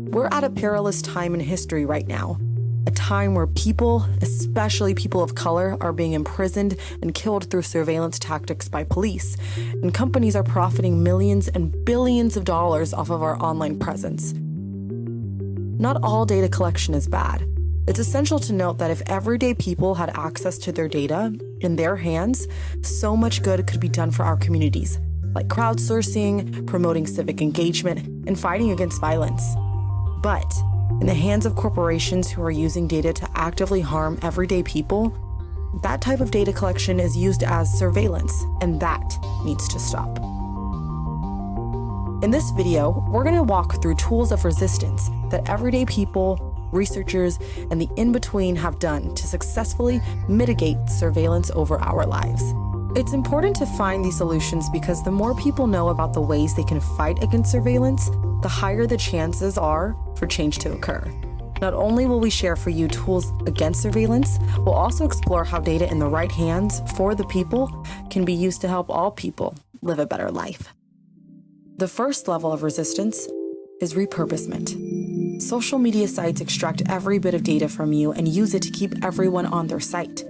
We're at a perilous time in history right now, a time where people, especially people of color, are being imprisoned and killed through surveillance tactics by police, and companies are profiting millions and billions of dollars off of our online presence. Not all data collection is bad. It's essential to note that if everyday people had access to their data in their hands, so much good could be done for our communities, like crowdsourcing, promoting civic engagement, and fighting against violence. But in the hands of corporations who are using data to actively harm everyday people, that type of data collection is used as surveillance, and that needs to stop. In this video, we're going to walk through tools of resistance that everyday people, researchers, and the in-between have done to successfully mitigate surveillance over our lives. It's important to find these solutions because the more people know about the ways they can fight against surveillance, the higher the chances are for change to occur. Not only will we share for you tools against surveillance, we'll also explore how data in the right hands for the people can be used to help all people live a better life. The first level of resistance is repurposement. Social media sites extract every bit of data from you and use it to keep everyone on their site.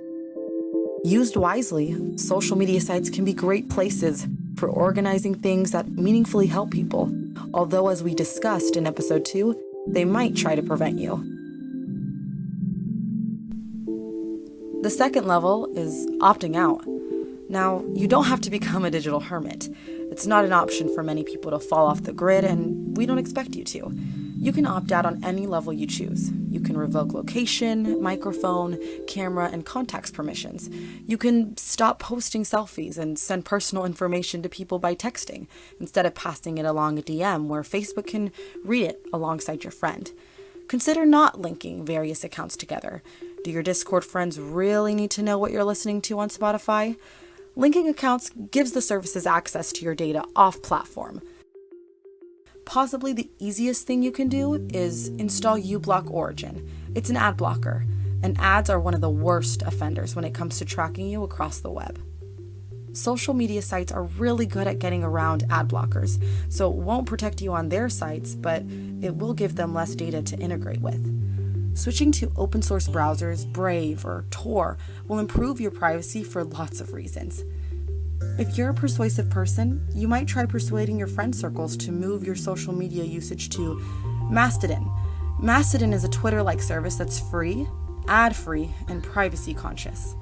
Used wisely, social media sites can be great places for organizing things that meaningfully help people, although as we discussed in episode 2, they might try to prevent you. The second level is opting out. Now, you don't have to become a digital hermit. It's not an option for many people to fall off the grid, and we don't expect you to. You can opt out on any level you choose. You can revoke location, microphone, camera, and contacts permissions. You can stop posting selfies and send personal information to people by texting, instead of passing it along a DM where Facebook can read it alongside your friend. Consider not linking various accounts together. Do your Discord friends really need to know what you're listening to on Spotify? Linking accounts gives the services access to your data off-platform. Possibly the easiest thing you can do is install uBlock Origin. It's an ad blocker, and ads are one of the worst offenders when it comes to tracking you across the web. Social media sites are really good at getting around ad blockers, so it won't protect you on their sites, but it will give them less data to integrate with. Switching to open source browsers, Brave or Tor, will improve your privacy for lots of reasons. If you're a persuasive person, you might try persuading your friend circles to move your social media usage to Mastodon. Mastodon is a Twitter-like service that's free, ad-free, and privacy-conscious.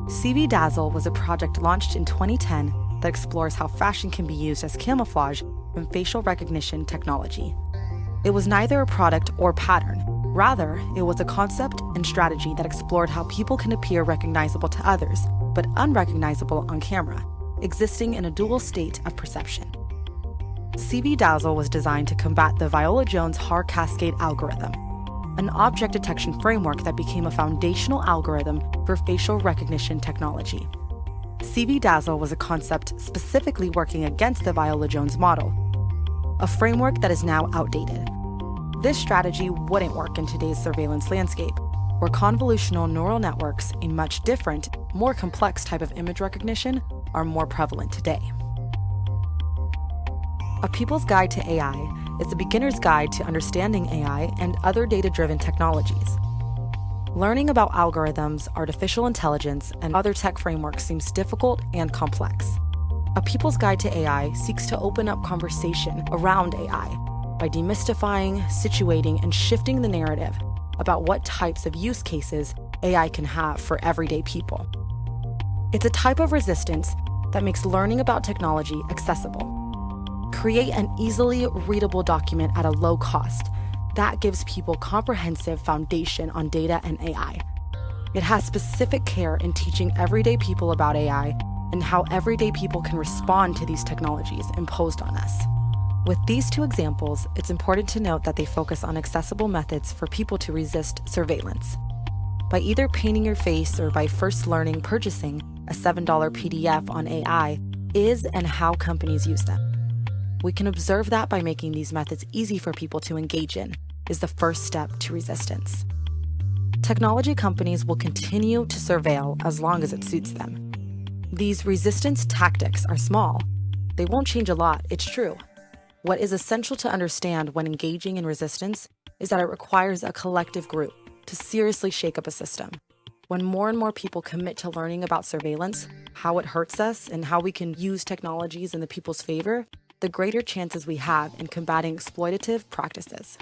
CV Dazzle was a project launched in 2010 that explores how fashion can be used as camouflage in facial recognition technology. It was neither a product or pattern. Rather, it was a concept and strategy that explored how people can appear recognizable to others, but unrecognizable on camera, existing in a dual state of perception. CV Dazzle was designed to combat the Viola Jones Haar Cascade algorithm, an object detection framework that became a foundational algorithm for facial recognition technology. CV Dazzle was a concept specifically working against the Viola Jones model, a framework that is now outdated. This strategy wouldn't work in today's surveillance landscape, where convolutional neural networks, a much different, more complex type of image recognition, are more prevalent today. A People's Guide to AI is a beginner's guide to understanding AI and other data-driven technologies. Learning about algorithms, artificial intelligence, and other tech frameworks seems difficult and complex. A People's Guide to AI seeks to open up conversation around AI by demystifying, situating, and shifting the narrative about what types of use cases AI can have for everyday people. It's a type of resistance that makes learning about technology accessible. Create an easily readable document at a low cost that gives people comprehensive foundation on data and AI. It has specific care in teaching everyday people about AI and how everyday people can respond to these technologies imposed on us. With these two examples, it's important to note that they focus on accessible methods for people to resist surveillance. By either painting your face or by first learning purchasing a $7 PDF on AI is and how companies use them. We can observe that by making these methods easy for people to engage in is the first step to resistance. Technology companies will continue to surveil as long as it suits them. These resistance tactics are small. They won't change a lot, it's true. What is essential to understand when engaging in resistance is that it requires a collective group to seriously shake up a system. When more and more people commit to learning about surveillance, how it hurts us, and how we can use technologies in the people's favor, the greater chances we have in combating exploitative practices.